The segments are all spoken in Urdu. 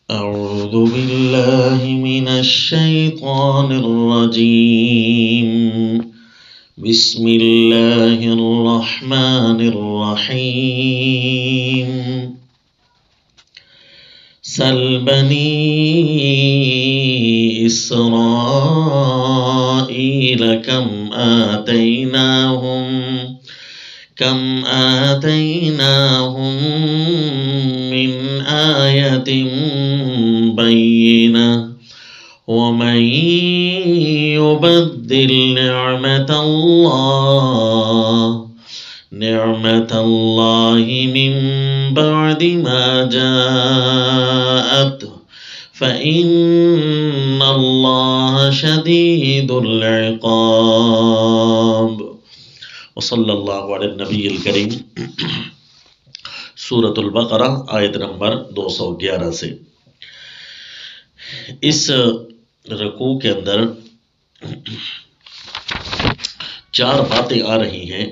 أعوذ بالله من الشيطان الرجيم. بسم الله الرحمن الرحيم. سل بني إسرائيل كم آتيناهم من آية بينة ومن يبدل نعمة الله من بعد ما جاءته فإن الله شديد العقاب. وصلی اللہ علی النبی الکریم. سورۃ البقرہ آیت نمبر 211 سے. اس رکوع کے اندر 4 باتیں آ رہی ہیں،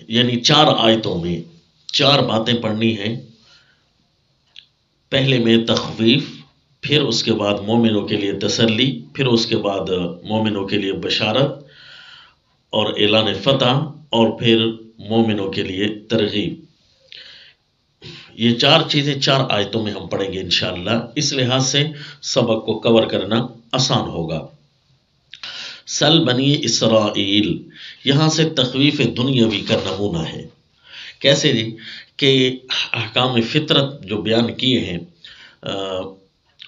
یعنی 4 آیتوں میں 4 باتیں پڑھنی ہیں. پہلے میں تخویف، پھر اس کے بعد مومنوں کے لیے تسلی، پھر اس کے بعد مومنوں کے لیے بشارت اور اعلان فتح، اور پھر مومنوں کے لیے ترغیب. یہ 4 چیزیں 4 آیتوں میں ہم پڑھیں گے انشاءاللہ. اس لحاظ سے سبق کو کور کرنا آسان ہوگا. سل بنی اسرائیل، یہاں سے تخویف دنیاوی کا نمونہ ہے. کیسے جی؟ کہ احکام فطرت جو بیان کیے ہیں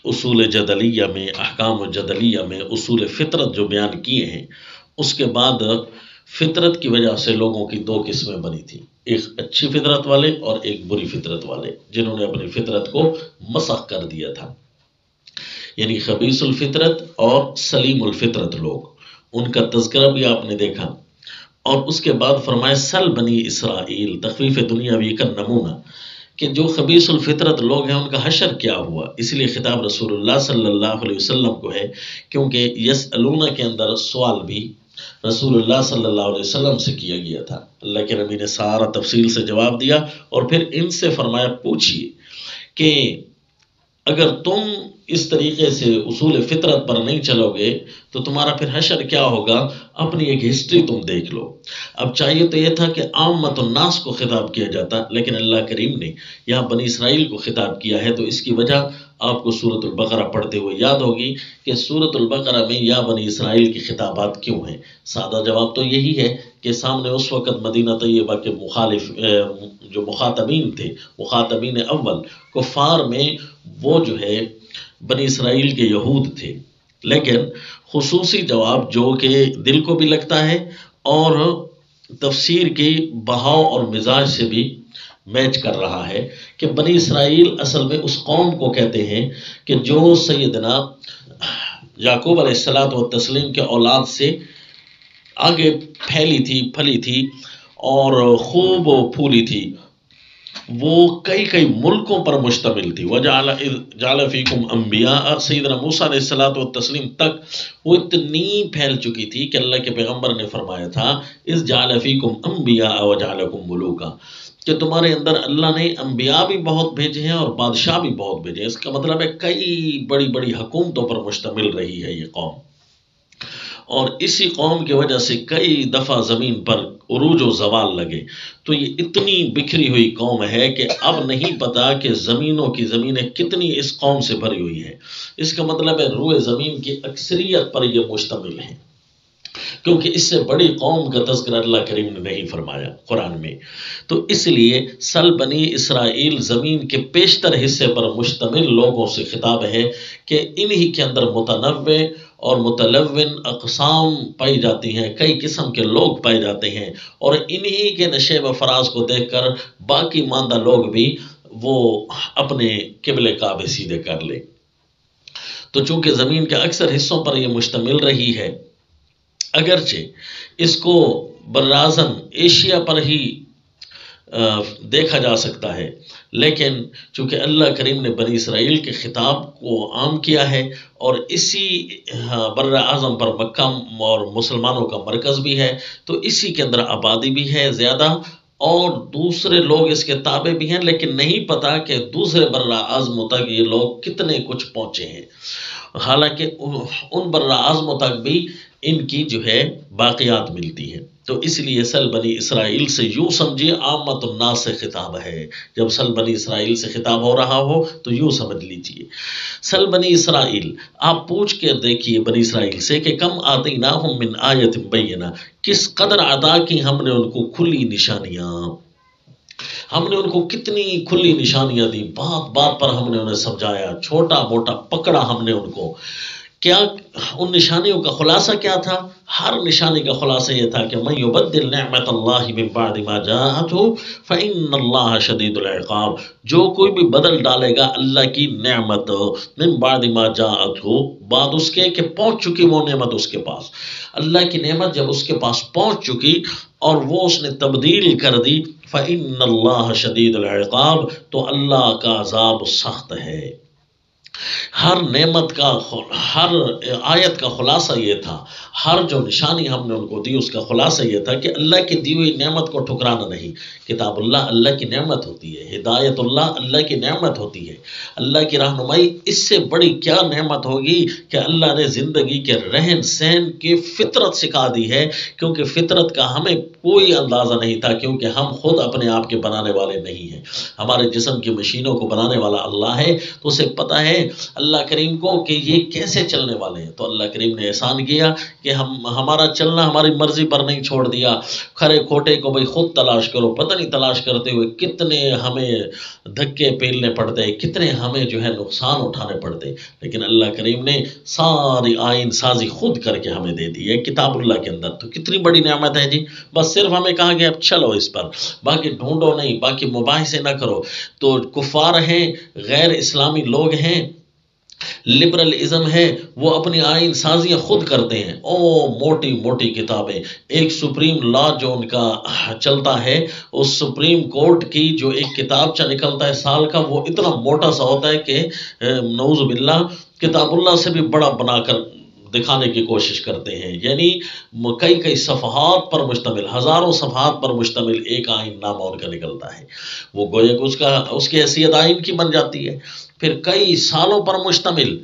اصول جدلیہ میں، احکام جدلیہ میں اصول فطرت جو بیان کیے ہیں، اس کے بعد فطرت کی وجہ سے لوگوں کی 2 قسمیں بنی تھی، ایک اچھی فطرت والے اور ایک بری فطرت والے، جنہوں نے اپنی فطرت کو مسخ کر دیا تھا. یعنی خبیث الفطرت اور سلیم الفطرت لوگ، ان کا تذکرہ بھی آپ نے دیکھا. اور اس کے بعد فرمایا سل بنی اسرائیل، تخفیف دنیاوی کا نمونہ، کہ جو خبیث الفطرت لوگ ہیں ان کا حشر کیا ہوا. اس لیے خطاب رسول اللہ صلی اللہ علیہ وسلم کو ہے، کیونکہ یسألون کے اندر سوال بھی رسول اللہ صلی اللہ علیہ وسلم سے کیا گیا تھا. اللہ کے نبی نے سارا تفصیل سے جواب دیا اور پھر ان سے فرمایا پوچھئے کہ اگر تم اس طریقے سے اصول فطرت پر نہیں چلو گے تو تمہارا پھر حشر کیا ہوگا. اپنی ایک ہسٹری تم دیکھ لو. اب چاہیے تو یہ تھا کہ عامت الناس کو خطاب کیا جاتا، لیکن اللہ کریم نے یہاں بنی اسرائیل کو خطاب کیا ہے. تو اس کی وجہ آپ کو سورۃ البقرہ پڑھتے ہوئے یاد ہوگی کہ سورۃ البقرہ میں یا بنی اسرائیل کی خطابات کیوں ہیں. سادہ جواب تو یہی ہے کہ سامنے اس وقت مدینہ طیبہ کے جو مخاطبین تھے، مخاطبین اول کفار میں، وہ جو ہے بنی اسرائیل کے یہود تھے. لیکن خصوصی جواب جو کہ دل کو بھی لگتا ہے اور تفسیر کی بہاؤ اور مزاج سے بھی میچ کر رہا ہے، کہ بنی اسرائیل اصل میں اس قوم کو کہتے ہیں کہ جو سیدنا یعقوب علیہ السلام کے اولاد سے آگے پھلی تھی اور خوب پھولی تھی. وہ کئی ملکوں پر مشتمل تھی. وَجَعَلَ فِيكُمْ أَنْبِيَاءَ، سیدنا موسیٰ علیہ السلام تک وہ اتنی پھیل چکی تھی کہ اللہ کے پیغمبر نے فرمایا تھا اِذْ جَعَلَ فِيكُمْ أَنْبِيَاءَ وَجَعَلَكُمْ مُلُوكًا، کہ تمہارے اندر اللہ نے انبیاء بھی بہت بھیجے ہیں اور بادشاہ بھی بہت بھیجے ہیں. اس کا مطلب ہے کئی بڑی حکومتوں پر مشتمل رہی ہے یہ قوم، اور اسی قوم کی وجہ سے کئی دفعہ زمین پر عروج و زوال لگے. تو یہ اتنی بکھری ہوئی قوم ہے کہ اب نہیں پتا کہ زمینیں کتنی اس قوم سے بھری ہوئی ہیں. اس کا مطلب ہے روئے زمین کی اکثریت پر یہ مشتمل ہیں، کیونکہ اس سے بڑی قوم کا تذکرہ اللہ کریم نے نہیں فرمایا قرآن میں. تو اس لیے سل بنی اسرائیل زمین کے پیشتر حصے پر مشتمل لوگوں سے خطاب ہے کہ انہی کے اندر متنوع اور متلون اقسام پائی جاتی ہیں، کئی قسم کے لوگ پائے جاتے ہیں، اور انہی کے نشیب و فراز کو دیکھ کر باقی ماندہ لوگ بھی وہ اپنے قبلے کعبے سیدھے کر لے. تو چونکہ زمین کے اکثر حصوں پر یہ مشتمل رہی ہے، اگرچہ اس کو براعظم ایشیا پر ہی دیکھا جا سکتا ہے، لیکن چونکہ اللہ کریم نے بنی اسرائیل کے خطاب کو عام کیا ہے اور اسی بر اعظم پر مکہ اور مسلمانوں کا مرکز بھی ہے، تو اسی کے اندر آبادی بھی ہے زیادہ اور دوسرے لوگ اس کے تابع بھی ہیں، لیکن نہیں پتا کہ دوسرے براعظموں تک یہ لوگ کتنے کچھ پہنچے ہیں، حالانکہ ان براعظموں تک بھی ان کی جو ہے باقیات ملتی ہیں۔ تو اس لیے سل بنی اسرائیل سے یوں سمجھیے عامت الناس سے خطاب ہے، جب سل بنی اسرائیل سے خطاب ہو رہا ہو تو یوں سمجھ لیجیے سل بنی اسرائیل، آپ پوچھ کے دیکھیے بنی اسرائیل سے کہ کم آتیناہم من آیت بینہ، کس قدر عطا کی ہم نے ان کو کھلی نشانیاں، ہم نے ان کو کتنی کھلی نشانیاں دی، بات بات پر ہم نے انہیں سمجھایا، چھوٹا موٹا پکڑا ہم نے ان کو۔ کیا ان نشانیوں کا خلاصہ کیا تھا؟ ہر نشانی کا خلاصہ یہ تھا کہ من یبدل نعمت اللہ من بعد ما جاءته فإن اللہ شدید العقاب، جو کوئی بھی بدل ڈالے گا اللہ کی نعمت من بعد ما جاءته، بعد اس کے کہ پہنچ چکی وہ نعمت اس کے پاس، اللہ کی نعمت جب اس کے پاس پہنچ چکی اور وہ اس نے تبدیل کر دی، فإن اللہ شدید العقاب، تو اللہ کا عذاب سخت ہے۔ ہر نعمت کا، ہر آیت کا خلاصہ یہ تھا، ہر جو نشانی ہم نے ان کو دی اس کا خلاصہ یہ تھا کہ اللہ کی دی ہوئی نعمت کو ٹھکرانا نہیں۔ کتاب اللہ اللہ کی نعمت ہوتی ہے، ہدایت اللہ اللہ کی نعمت ہوتی ہے، اللہ کی رہنمائی اس سے بڑی کیا نعمت ہوگی کہ اللہ نے زندگی کے رہن سہن کی فطرت سکھا دی ہے، کیونکہ فطرت کا ہمیں کوئی اندازہ نہیں تھا، کیونکہ ہم خود اپنے آپ کے بنانے والے نہیں ہیں، ہمارے جسم کی مشینوں کو بنانے والا اللہ ہے، تو اسے پتہ ہے اللہ کریم کو کہ یہ کیسے چلنے والے ہیں۔ تو اللہ کریم نے احسان کیا کہ ہمارا چلنا ہماری مرضی پر نہیں چھوڑ دیا، کھرے کھوٹے کو بھئی خود تلاش کرو، پتہ نہیں تلاش کرتے ہوئے کتنے ہمیں دھکے پیلنے پڑتے، کتنے ہمیں جو ہے نقصان اٹھانے پڑتے، لیکن اللہ کریم نے ساری آئین سازی خود کر کے ہمیں دے دی ہے کتاب اللہ کے اندر۔ تو کتنی بڑی نعمت ہے جی، بس صرف ہمیں کہا گیا اب چلو اس پر، باقی ڈھونڈو نہیں، باقی مباحثے نہ کرو۔ تو کفار ہیں، غیر اسلامی لوگ ہیں، لبرل ازم ہے، وہ اپنی آئین سازیاں خود کرتے ہیں، موٹی موٹی کتابیں، ایک سپریم لا جو ان کا چلتا ہے، اس سپریم کورٹ کی جو ایک کتابچہ نکلتا ہے سال کا، وہ اتنا موٹا سا ہوتا ہے کہ نعوذ باللہ کتاب اللہ سے بھی بڑا بنا کر دکھانے کی کوشش کرتے ہیں، یعنی کئی صفحات پر مشتمل، ہزاروں صفحات پر مشتمل ایک آئین نامہ ان کا نکلتا ہے، وہ گویا کہ اس کی حیثیت آئین کی بن جاتی ہے۔ پھر کئی سالوں پر مشتمل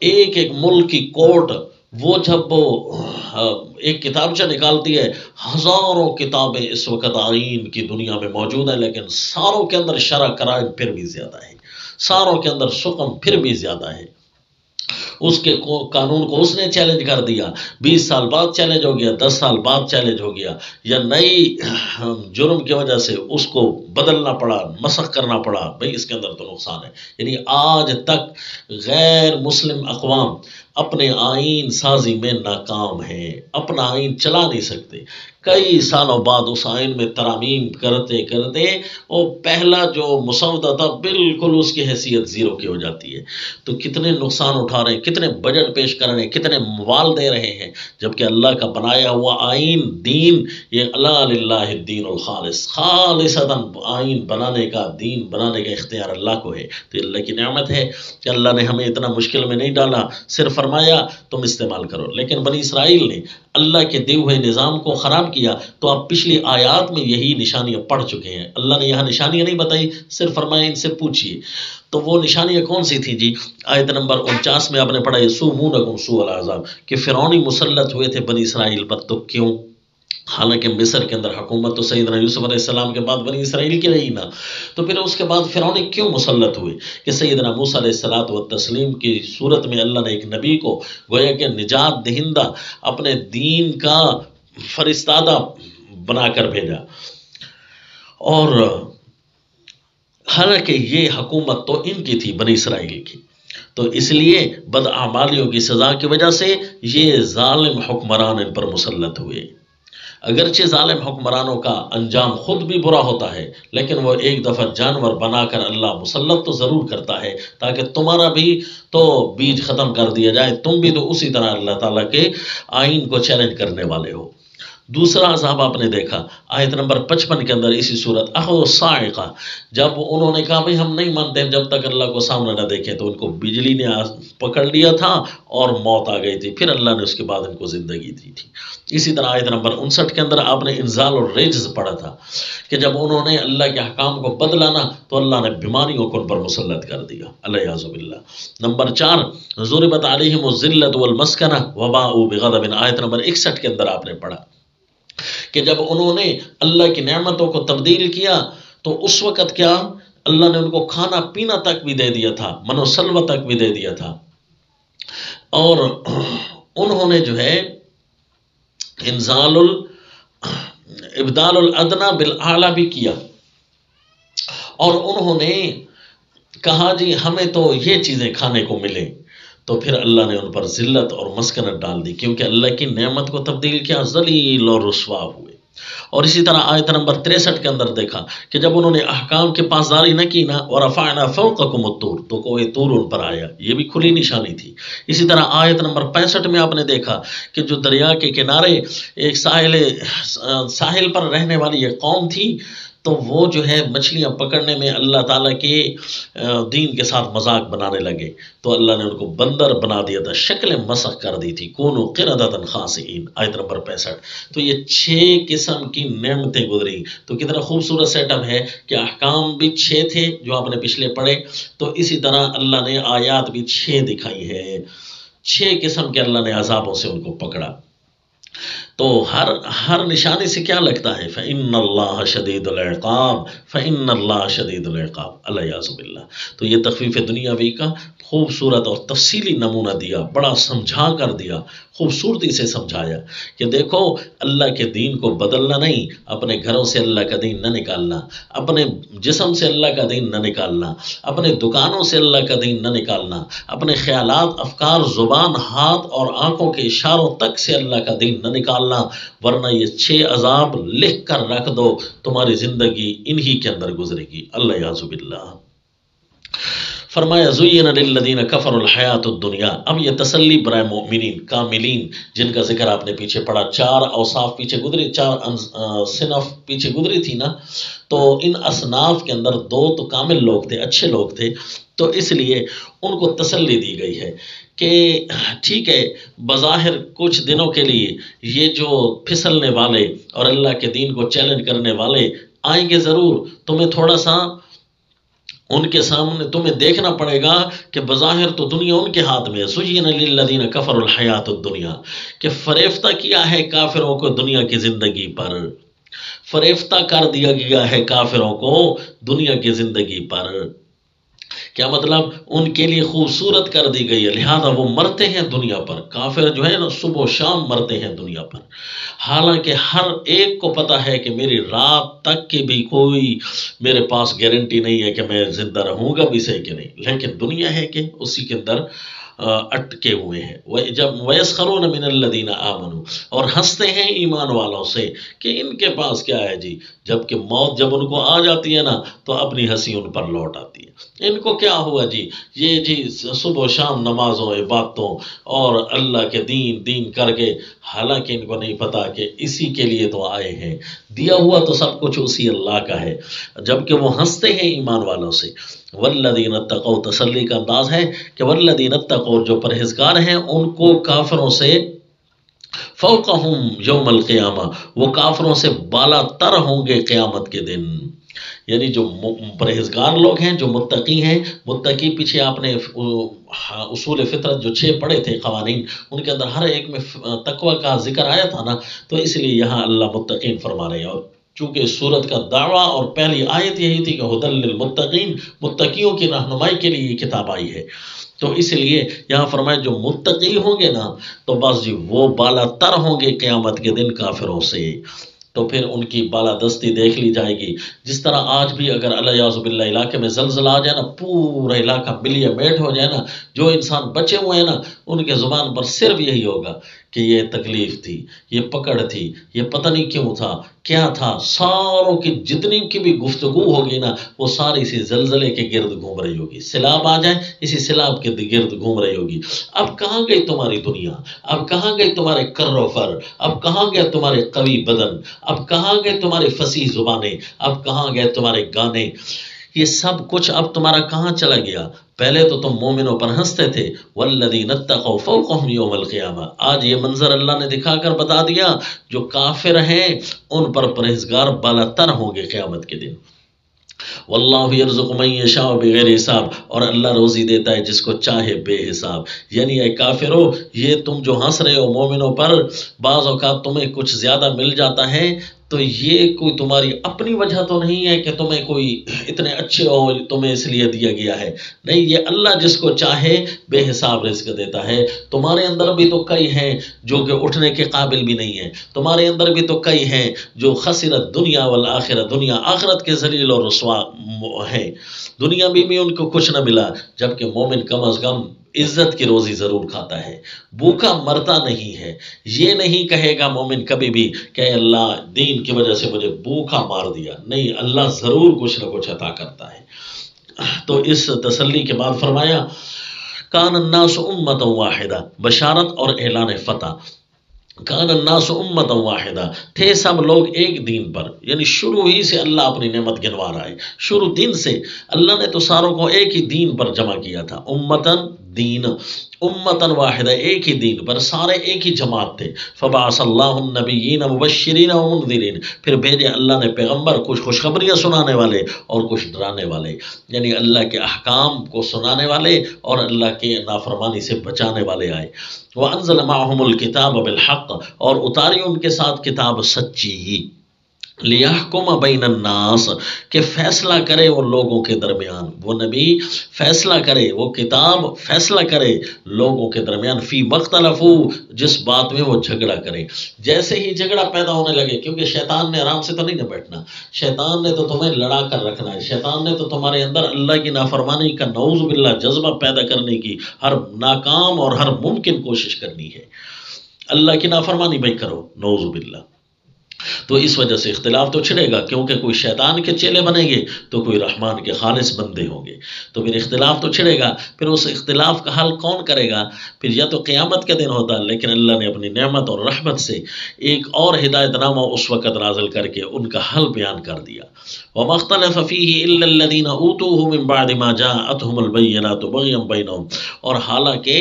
ایک ایک ملک کی کورٹ، وہ جب ایک کتابچہ نکالتی ہے، ہزاروں کتابیں اس وقت آئین کی دنیا میں موجود ہیں، لیکن ساروں کے اندر شرع قرائن پھر بھی زیادہ ہے، ساروں کے اندر سکم پھر بھی زیادہ ہے۔ اس کے قانون کو اس نے چیلنج کر دیا، 20 سال بعد چیلنج ہو گیا، 10 سال بعد چیلنج ہو گیا، یا نئی جرم کی وجہ سے اس کو بدلنا پڑا، مسخ کرنا پڑا، بھئی اس کے اندر تو نقصان ہے۔ یعنی آج تک غیر مسلم اقوام اپنے آئین سازی میں ناکام ہیں، اپنا آئین چلا نہیں سکتے، کئی سالوں بعد اس آئین میں ترامیم کرتے کرتے وہ پہلا جو مسودہ تھا بالکل اس کی حیثیت زیرو کی ہو جاتی ہے۔ تو کتنے نقصان اٹھا رہے ہیں، کتنے بجٹ پیش کر رہے ہیں، کتنے موال دے رہے ہیں، جبکہ اللہ کا بنایا ہوا آئین، دین، یہ اللہ للہ الدین الخالص، خالصتاً آئین بنانے کا، دین بنانے کا اختیار اللہ کو ہے۔ تو اللہ کی نعمت ہے کہ اللہ نے ہمیں اتنا مشکل میں نہیں ڈالا، صرف فرمایا تم استعمال کرو۔ لیکن بنی اسرائیل نے اللہ کے دیے ہوئے نظام کو خراب کیا، تو آپ پچھلی آیات میں یہی نشانیاں پڑھ چکے ہیں۔ اللہ نے یہاں نشانیاں نہیں بتائی، صرف فرمایا ان سے پوچھیے۔ تو وہ نشانیاں کون سی تھی جی؟ آیت نمبر 49 میں آپ نے پڑھا یسومونکم سوء العذاب، کہ فرعونی مسلط ہوئے تھے بنی اسرائیل پر۔ تو کیوں؟ حالانکہ مصر کے اندر حکومت تو سیدنا یوسف علیہ السلام کے بعد بنی اسرائیل کی رہی نا، تو پھر اس کے بعد فرعونی کیوں مسلط ہوئے؟ کہ سیدنا موسیٰ علیہ الصلوۃ والتسلیم کی صورت میں اللہ نے ایک نبی کو گویا کہ نجات دہندہ، اپنے دین کا فرستادہ بنا کر بھیجا، اور حالانکہ یہ حکومت تو ان کی تھی، بنی اسرائیل کی، تو اس لیے بدعمالیوں کی سزا کی وجہ سے یہ ظالم حکمران ان پر مسلط ہوئے۔ اگرچہ ظالم حکمرانوں کا انجام خود بھی برا ہوتا ہے، لیکن وہ ایک دفعہ جانور بنا کر اللہ مسلط تو ضرور کرتا ہے، تاکہ تمہارا بھی تو بیج ختم کر دیا جائے، تم بھی تو اسی طرح اللہ تعالیٰ کے آئین کو چیلنج کرنے والے ہو۔ دوسرا عذاب آپ نے دیکھا آیت نمبر 55 کے اندر اسی صورت اخذ الصاعقہ، جب انہوں نے کہا بھئی ہم نہیں مانتے جب تک اللہ کو سامنے نہ دیکھیں، تو ان کو بجلی نے پکڑ لیا تھا اور موت آ گئی تھی، پھر اللہ نے اس کے بعد ان کو زندگی دی تھی۔ اسی طرح آیت نمبر 59 کے اندر آپ نے انزال اور رجز پڑھا تھا کہ جب انہوں نے اللہ کے احکام کو بدلا نا تو اللہ نے بیماریوں کو ان پر مسلط کر دیا، الیاذ باللہ۔ نمبر 4 ضربت علیہم الذلۃ والمسکنہ وباءوا بغضب، آیت نمبر 61 کے اندر آپ نے پڑھا کہ جب انہوں نے اللہ کی نعمتوں کو تبدیل کیا تو اس وقت کیا اللہ نے ان کو کھانا پینا تک بھی دے دیا تھا، من و سلوہ تک بھی دے دیا تھا، اور انہوں نے جو ہے ابدال الادنا بالاعلی بھی کیا، اور انہوں نے کہا جی ہمیں تو یہ چیزیں کھانے کو ملیں، تو پھر اللہ نے ان پر ذلت اور مسکنت ڈال دی کیونکہ اللہ کی نعمت کو تبدیل کیا، ذلیل اور رسوا ہوئے۔ اور اسی طرح آیت نمبر 63 کے اندر دیکھا کہ جب انہوں نے احکام کی پاسداری نہ کی نا ورفعنا فوقکم الطور، تو کوئی طور ان پر آیا، یہ بھی کھلی نشانی تھی۔ اسی طرح آیت نمبر 65 میں آپ نے دیکھا کہ جو دریا کے کنارے ایک ساحل پر رہنے والی ایک قوم تھی، تو وہ جو ہے مچھلیاں پکڑنے میں اللہ تعالیٰ کے دین کے ساتھ مذاق بنانے لگے، تو اللہ نے ان کو بندر بنا دیا تھا، شکل مسخ کر دی تھی، کونوا قردۃ خاسئین، آیت نمبر 65۔ تو یہ 6 قسم کی نعمتیں گزری، تو کتنا خوبصورت سیٹ اپ ہے کہ احکام بھی 6 تھے جو آپ نے پچھلے پڑھے، تو اسی طرح اللہ نے آیات بھی 6 دکھائی ہے، 6 قسم کے اللہ نے عذابوں سے ان کو پکڑا۔ تو ہر نشانی سے کیا لگتا ہے فَإِنَّ اللَّهَ شَدِيدُ الْعِقَابِ، فَإِنَّ اللَّهَ شَدِيدُ الْعِقَابِ، الیاذ باللہ۔ تو یہ تخفیف دنیاوی کا خوبصورت اور تفصیلی نمونہ دیا، بڑا سمجھا کر دیا، خوبصورتی سے سمجھایا کہ دیکھو اللہ کے دین کو بدلنا نہیں، اپنے گھروں سے اللہ کا دین نہ نکالنا، اپنے جسم سے اللہ کا دین نہ نکالنا، اپنے دکانوں سے اللہ کا دین نہ نکالنا، اپنے خیالات، افکار، زبان، ہاتھ اور آنکھوں کے اشاروں تک سے اللہ کا دین نہ نکالنا، ورنہ یہ 6 عذاب لکھ کر رکھ دو، تمہاری زندگی انہی کے اندر گزرے گی، الیاذ باللہ۔ فرمایا زین للذین کفروا الحیات الدنیا، اب یہ تسلی برائے مؤمنین کاملین جن کا ذکر آپ نے پیچھے پڑھا، 4 اوصاف پیچھے گزری، 4 صنف پیچھے گزری تھی نا، تو ان اصناف کے اندر 2 تو کامل لوگ تھے، اچھے لوگ تھے، تو اس لیے ان کو تسلی دی گئی ہے کہ ٹھیک ہے بظاہر کچھ دنوں کے لیے یہ جو پھسلنے والے اور اللہ کے دین کو چیلنج کرنے والے آئیں گے ضرور، تمہیں تھوڑا سا ان کے سامنے تمہیں دیکھنا پڑے گا کہ بظاہر تو دنیا ان کے ہاتھ میں ہے، زین للذین کفروا الحیات الدنیا، کہ فریفتہ کیا ہے کافروں کو دنیا کی زندگی پر، فریفتہ کر دیا گیا ہے کافروں کو دنیا کی زندگی پر۔ کیا مطلب؟ ان کے لیے خوبصورت کر دی گئی ہے، لہذا وہ مرتے ہیں دنیا پر، کافر جو ہے نا صبح و شام مرتے ہیں دنیا پر، حالانکہ ہر ایک کو پتہ ہے کہ میری رات تک کی بھی کوئی میرے پاس گارنٹی نہیں ہے کہ میں زندہ رہوں گا بھی صحیح کہ نہیں، لیکن دنیا ہے کہ اسی کے اندر اٹکے ہوئے ہیں۔ جب وَيَسْخَرُونَ مِنَ الَّذِينَ آمَنُوا، اور ہنستے ہیں ایمان والوں سے کہ ان کے پاس کیا ہے جی، جبکہ موت جب ان کو آ جاتی ہے نا تو اپنی ہنسی ان پر لوٹ آتی ہے، ان کو کیا ہوا جی، یہ جی صبح و شام نمازوں عبادتوں اور اللہ کے دین کر کے، حالانکہ ان کو نہیں پتا کہ اسی کے لیے تو آئے ہیں، دیا ہوا تو سب کچھ اسی اللہ کا ہے، جبکہ وہ ہنستے ہیں ایمان والوں سے۔ والذین اتقوا، تسلی کا انداز ہے کہ والذین اتقوا، جو پرہیزگار ہیں ان کو کافروں سے فوقہم یوم القیامہ، وہ کافروں سے بالا تر ہوں گے قیامت کے دن، یعنی جو پرہیزگار لوگ ہیں، جو متقی ہیں، متقی پیچھے آپ نے اصول فطرت جو 6 پڑھے تھے قوانین، ان کے اندر ہر ایک میں تقوی کا ذکر آیا تھا نا، تو اس لیے یہاں اللہ متقین فرما رہے ہیں، اور چونکہ اس سورت کا دعویٰ اور پہلی آیت یہی تھی کہ ھدی للمتقین، متقیوں کی رہنمائی کے لیے یہ کتاب آئی ہے، تو اس لیے یہاں فرمایا جو متقی ہوں گے نا تو بس جی وہ بالا تر ہوں گے قیامت کے دن کافروں سے، تو پھر ان کی بالادستی دیکھ لی جائے گی۔ جس طرح آج بھی اگر الیاذ باللہ علاقے میں زلزلہ آ جائے نا، پورا علاقہ ملیے میٹ ہو جائے نا، جو انسان بچے ہوئے ہیں نا ان کے زبان پر صرف یہی ہوگا کہ یہ تکلیف تھی، یہ پکڑ تھی، یہ پتہ نہیں کیوں تھا، کیا تھا، ساروں کی جتنی کی بھی گفتگو ہوگی نا وہ ساری اسی زلزلے کے گرد گھوم رہی ہوگی، سیلاب آ جائے اسی سیلاب کے گرد گھوم رہی ہوگی۔ اب کہاں گئی تمہاری دنیا، اب کہاں گئی تمہارے کر و فر، اب کہاں گئے تمہارے قوی بدن، اب کہاں گئے تمہاری فصیح زبانیں، اب کہاں گئے تمہارے گانے، یہ سب کچھ اب تمہارا کہاں چلا گیا؟ پہلے تو تم مومنوں پر ہنستے تھے، والذین اتقوا فوقہم یوم القیامہ، آج یہ منظر اللہ نے دکھا کر بتا دیا جو کافر ہیں ان پر پرہیزگار بالاتر ہوں گے قیامت کے دن۔ واللہ یرزق من یشاء بغیر حساب، اور اللہ روزی دیتا ہے جس کو چاہے بے حساب۔ یعنی اے کافرو، یہ تم جو ہنس رہے ہو مومنوں پر، بعض اوقات تمہیں کچھ زیادہ مل جاتا ہے تو یہ کوئی تمہاری اپنی وجہ تو نہیں ہے کہ تمہیں کوئی اتنے اچھے ہو تمہیں اس لیے دیا گیا ہے، نہیں، یہ اللہ جس کو چاہے بے حساب رزق دیتا ہے۔ تمہارے اندر بھی تو کئی ہیں جو کہ اٹھنے کے قابل بھی نہیں ہیں، تمہارے اندر بھی تو کئی ہیں جو خسرت دنیا والآخرہ، دنیا آخرت کے ذلیل اور رسوا ہیں، دنیا میں بھی ان کو کچھ نہ ملا، جبکہ مومن کم از کم عزت کی روزی ضرور کھاتا ہے، بھوکا مرتا نہیں ہے۔ یہ نہیں کہے گا مومن کبھی بھی کہ اللہ دین کی وجہ سے مجھے بھوکا مار دیا، نہیں، اللہ ضرور کچھ نہ کچھ عطا کرتا ہے۔ تو اس تسلی کے بعد فرمایا کان الناس امۃ واحدہ، بشارت اور اعلان فتح۔ کان الناس امۃ واحدہ، تھے سب لوگ ایک دین پر، یعنی شروع ہی سے اللہ اپنی نعمت گنوا رہا ہے، شروع دن سے اللہ نے تو ساروں کو ایک ہی دین پر جمع کیا تھا، امتن دین، امتن واحدہ، ایک ہی دین پر، سارے ایک ہی جماعت تھے۔ فبعث اللہ النبیین مبشرین ومنذرین، پھر بھیجے اللہ نے پیغمبر، کچھ خوشخبریاں سنانے والے اور کچھ ڈرانے والے، یعنی اللہ کے احکام کو سنانے والے اور اللہ کے نافرمانی سے بچانے والے آئے۔ وَأَنزَلَ مَعَهُمُ الْكِتَابَ بِالْحَقِّ، اور اتاری ان کے ساتھ کتاب سچی، لِيَحْكُمَ بَيْنَ النَّاسِ، کہ فیصلہ کرے وہ لوگوں کے درمیان، وہ نبی فیصلہ کرے، وہ کتاب فیصلہ کرے لوگوں کے درمیان، فی مختلفو، جس بات میں وہ جھگڑا کرے۔ جیسے ہی جھگڑا پیدا ہونے لگے، کیونکہ شیطان نے آرام سے تو نہیں نہ بیٹھنا، شیطان نے تو تمہیں لڑا کر رکھنا ہے، شیطان نے تو تمہارے اندر اللہ کی نافرمانی کا نعوذ باللہ جذبہ پیدا کرنے کی ہر ناکام اور ہر ممکن کوشش کرنی ہے، اللہ کی نافرمانی بھائی کرو، نعوذ باللہ۔ تو اس وجہ سے اختلاف تو چھڑے گا، کیونکہ کوئی شیطان کے چیلے بنیں گے تو کوئی رحمان کے خالص بندے ہوں گے، تو پھر اختلاف تو چھڑے گا۔ پھر اس اختلاف کا حل کون کرے گا؟ پھر یا تو قیامت کا دن ہوتا، لیکن اللہ نے اپنی نعمت اور رحمت سے ایک اور ہدایت نامہ اس وقت نازل کر کے ان کا حل بیان کر دیا۔ وَمَا اخْتَلَفَ فِيهِ إِلَّا الَّذِينَ أُوتُوهُ مِن بَعْدِ مَا جَاءَتْهُمُ الْبَيِّنَاتُ بَغْيًا بَيْنَهُمْ، اور حالانکہ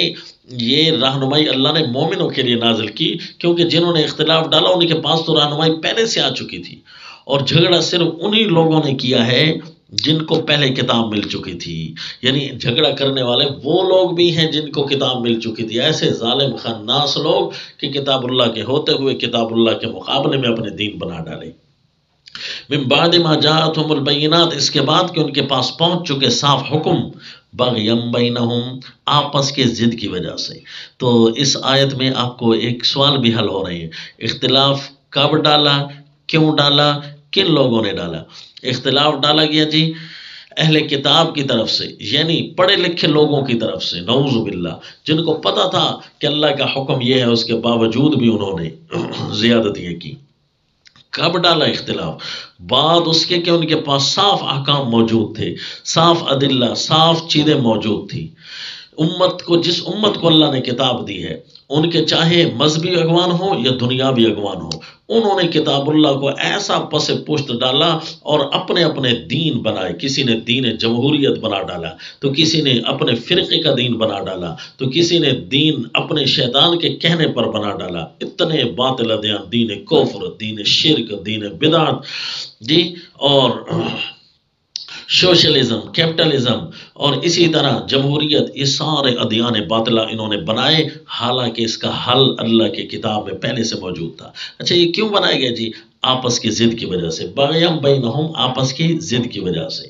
یہ رہنمائی اللہ نے مومنوں کے لیے نازل کی، کیونکہ جنہوں نے اختلاف ڈالا ان کے پاس تو رہنمائی پہلے سے آ چکی تھی، اور جھگڑا صرف انہی لوگوں نے کیا ہے جن کو پہلے کتاب مل چکی تھی، یعنی جھگڑا کرنے والے وہ لوگ بھی ہیں جن کو کتاب مل چکی تھی، ایسے ظالم خناس لوگ کہ کتاب اللہ کے ہوتے ہوئے کتاب اللہ کے مقابلے میں اپنے دین بنا ڈالے۔ من بعد ما جاءتهم البینات، اس کے بعد کہ ان کے پاس پہنچ چکے صاف حکم، بغیم بینہم، آپس کے ضد کی وجہ سے۔ تو اس آیت میں آپ کو ایک سوال بھی حل ہو رہے ہیں، اختلاف کب ڈالا، کیوں ڈالا، کن لوگوں نے ڈالا؟ اختلاف ڈالا گیا جی اہل کتاب کی طرف سے، یعنی پڑھے لکھے لوگوں کی طرف سے، نعوذ باللہ، جن کو پتہ تھا کہ اللہ کا حکم یہ ہے، اس کے باوجود بھی انہوں نے زیادتیاں کی۔ کب ڈالا اختلاف؟ بعد اس کے کہ ان کے پاس صاف احکام موجود تھے، صاف ادلہ، صاف چیزیں موجود تھی۔ امت کو، جس امت کو اللہ نے کتاب دی ہے، ان کے چاہے مذہبی اگوان ہو یا دنیاوی اگوان ہو، انہوں نے کتاب اللہ کو ایسا پس پشت ڈالا اور اپنے اپنے دین بنائے۔ کسی نے دین جمہوریت بنا ڈالا، تو کسی نے اپنے فرقے کا دین بنا ڈالا، تو کسی نے دین اپنے شیطان کے کہنے پر بنا ڈالا۔ اتنے باطل ادیان، دین کفر، دین شرک، دین بدعت، جی، اور سوشلزم، کیپٹلزم اور اسی طرح جمہوریت، یہ سارے ادیان باطلہ انہوں نے بنائے، حالانکہ اس کا حل اللہ کی کتاب میں پہلے سے موجود تھا۔ اچھا، یہ کیوں بنایا گیا جی؟ آپس کی ضد کی وجہ سے، بغیم بینہم، آپس کی ضد کی وجہ سے۔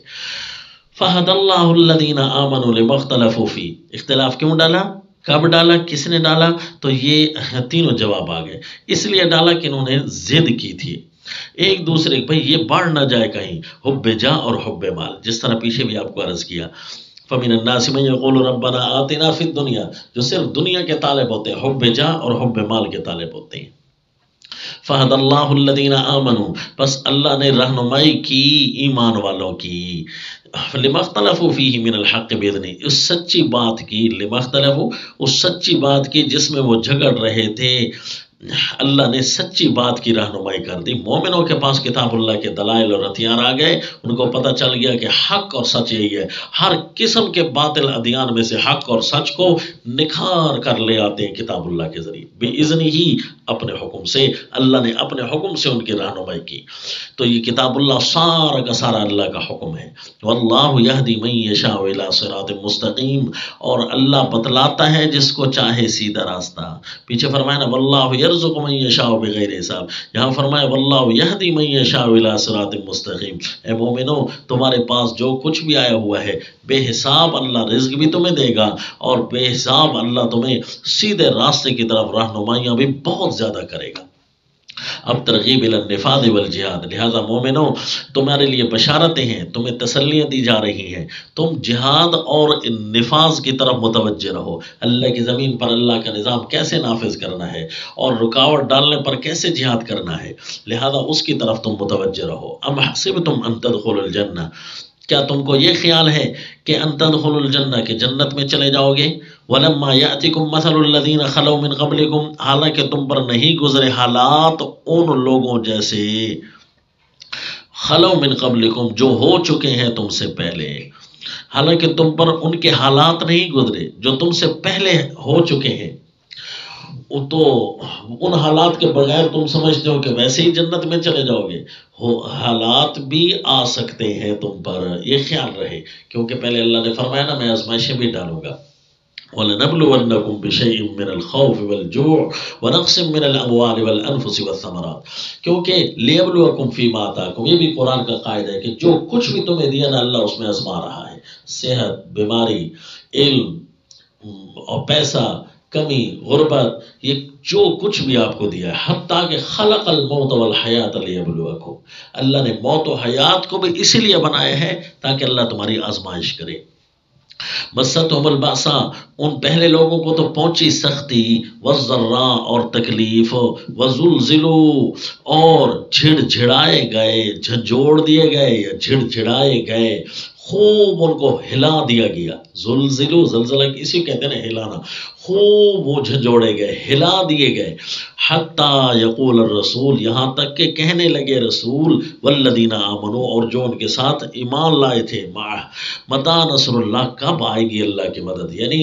فہد اللہ الذین آمنوا لما اختلفوا فیہ، اختلاف کیوں ڈالا، کب ڈالا، کس نے ڈالا؟ تو یہ تینوں جواب آ گئے۔ اس لیے ڈالا کہ انہوں نے ضد کی تھی ایک دوسرے، بھائی یہ بڑھ نہ جائے کہیں، حب جاہ اور حب مال، جس طرح پیچھے بھی آپ کو عرض کیا، فمن الناس من یقول ربنا آتنا فی الدنیا، جو صرف دنیا کے طالب ہوتے ہیں، حب جاہ اور حب مال کے طالب ہوتے ہیں. فہد اللہ الذین آمنوا، بس اللہ نے رہنمائی کی ایمان والوں کی، لما اختلفوا فیہ من الحق باذنہ، اس سچی بات کی، لما اختلفوا، اس سچی بات کی جس میں وہ جھگڑ رہے تھے، اللہ نے سچی بات کی رہنمائی کر دی. مومنوں کے پاس کتاب اللہ کے دلائل اور ہتھیار آ گئے، ان کو پتہ چل گیا کہ حق اور سچ یہی ہے. ہر قسم کے باطل ادیان میں سے حق اور سچ کو نکھار کر لے آتے ہیں کتاب اللہ کے ذریعے، بِإِذْنِ ہی، اپنے حکم سے. اللہ نے اپنے حکم سے ان کی رہنمائی کی. تو یہ کتاب اللہ سارا کا سارا اللہ کا حکم ہے. واللہ یہدی من یشاء الی صراط مستقیم، اور اللہ بتلاتا ہے جس کو چاہے سیدھا راستہ. پیچھے فرمایا نا واللہ یرزق من یشاء بغیر حساب، یہاں فرمایا واللہ یہدی من یشاء الی صراط مستقیم. اے مومنو، تمہارے پاس جو کچھ بھی آیا ہوا ہے بے حساب اللہ رزق بھی تمہیں دے گا، اور بے حساب اللہ تمہیں سیدھے راستے کی طرف رہنمائیاں بھی بہت زیادہ کرے گا. اب ترغیب الی النفاذ والجہاد، لہذا مومنو تمہارے لیے بشارتیں ہیں، تمہیں تسلیاں دی جا رہی ہیں، تم جہاد اور نفاذ کی طرف متوجہ رہو. اللہ کی زمین پر اللہ کا نظام کیسے نافذ کرنا ہے اور رکاوٹ ڈالنے پر کیسے جہاد کرنا ہے، لہذا اس کی طرف تم متوجہ رہو. ام حسبتم ان تدخلوا الجنہ، کیا تم کو یہ خیال ہے کہ ان تدخلوا الجنہ، کہ جنت میں چلے جاؤ گے؟ وَلَمَّا يَأْتِكُمْ مَثَلُ الَّذِينَ خَلَوْا مِنْ قَبْلِكُمْ، حالانکہ تم پر نہیں گزرے حالات ان لوگوں جیسے، خَلَوْا مِنْ قَبْلِكُمْ، جو ہو چکے ہیں تم سے پہلے. حالانکہ تم پر ان کے حالات نہیں گزرے جو تم سے پہلے ہو چکے ہیں، تو ان حالات کے بغیر تم سمجھتے ہو کہ ویسے ہی جنت میں چلے جاؤ گے. حالات بھی آ سکتے ہیں تم پر، یہ خیال رہے، کیونکہ پہلے اللہ نے فرمایا نا میں آزمائشیں بھی ڈالوں گا. وَلَنَبْلُوَنَّكُمْ بِشَيْءٍ مِّنَ الْخَوْفِ وَالْجُوعِ وَنَقْصٍ مِّنَ الْأَمْوَالِ وَالْأَنفُسِ وَالثَّمَرَاتِ، کیونکہ لِيَبْلُوَكُمْ فِي مَا آتَاكُمْ، یہ بھی قرآن کا قاعدہ ہے کہ جو کچھ بھی تمہیں دیا نا اللہ اس میں آزما رہا ہے. صحت، بیماری، علم اور پیسہ، کمی، غربت، یہ جو کچھ بھی آپ کو دیا ہے، حتیٰ کہ خلق الموت والحیات لیبلوکم، اللہ نے موت و حیات کو بھی اسی لیے بنایا ہے تاکہ اللہ تمہاری آزمائش کرے. مستہم الباسا، ان پہلے لوگوں کو تو پہنچی سختی، والضراء اور تکلیف، وزلزلوا اور جھڑ جھڑائے گئے، جھنجھوڑ دیے گئے یا جھڑ جھڑائے گئے، خوب ان کو ہلا دیا گیا. زلزلو، زلزلہ اسی کہتے ہیں نا ہلانا، خوب وہ جھنجھوڑے گئے، ہلا دیے گئے. حتیٰ یقول الرسول، یہاں تک کہ کہنے لگے رسول، والذین آمنوا، اور جو ان کے ساتھ ایمان لائے تھے، متی نصر اللہ، کب آئے گی اللہ کی مدد. یعنی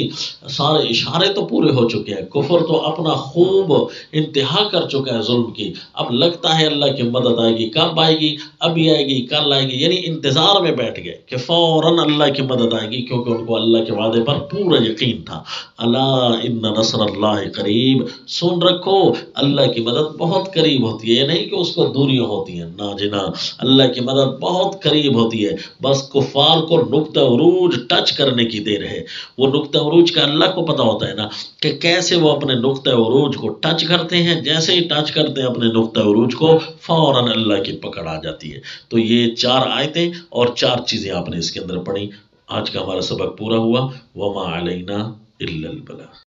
سارے اشارے تو پورے ہو چکے ہیں، کفر تو اپنا خوب انتہا کر چکا ہے ظلم کی، اب لگتا ہے اللہ کی مدد آئے گی. کب آئے گی؟ ابھی آئے گی، کل آئے گی، یعنی انتظار میں بیٹھ گئے کہ فوراً اللہ کی مدد آئے گی، کیونکہ ان کو اللہ کے وعدے پر پورا یقین تھا. الا ان نصر اللہ قریب، سن رکھو اللہ کی مدد بہت قریب ہوتی ہے. یہ نہیں کہ اس کو دوریاں ہوتی ہیں، نا جنا، اللہ کی مدد بہت قریب ہوتی ہے. بس کفار کو نقطہ عروج ٹچ کرنے کی دیر ہے. وہ نقطہ عروج کا اللہ کو پتہ ہوتا ہے نا کہ کیسے وہ اپنے نقطہ عروج کو ٹچ کرتے ہیں. جیسے ہی ٹچ کرتے ہیں اپنے نقطہ عروج کو، فوراً اللہ کی پکڑ آ جاتی ہے. تو یہ 4 آیتیں اور 4 چیزیں آپ نے اس کے اندر پڑھی. آج کا ہمارا سبق پورا ہوا. وما علینا الا البلاغ.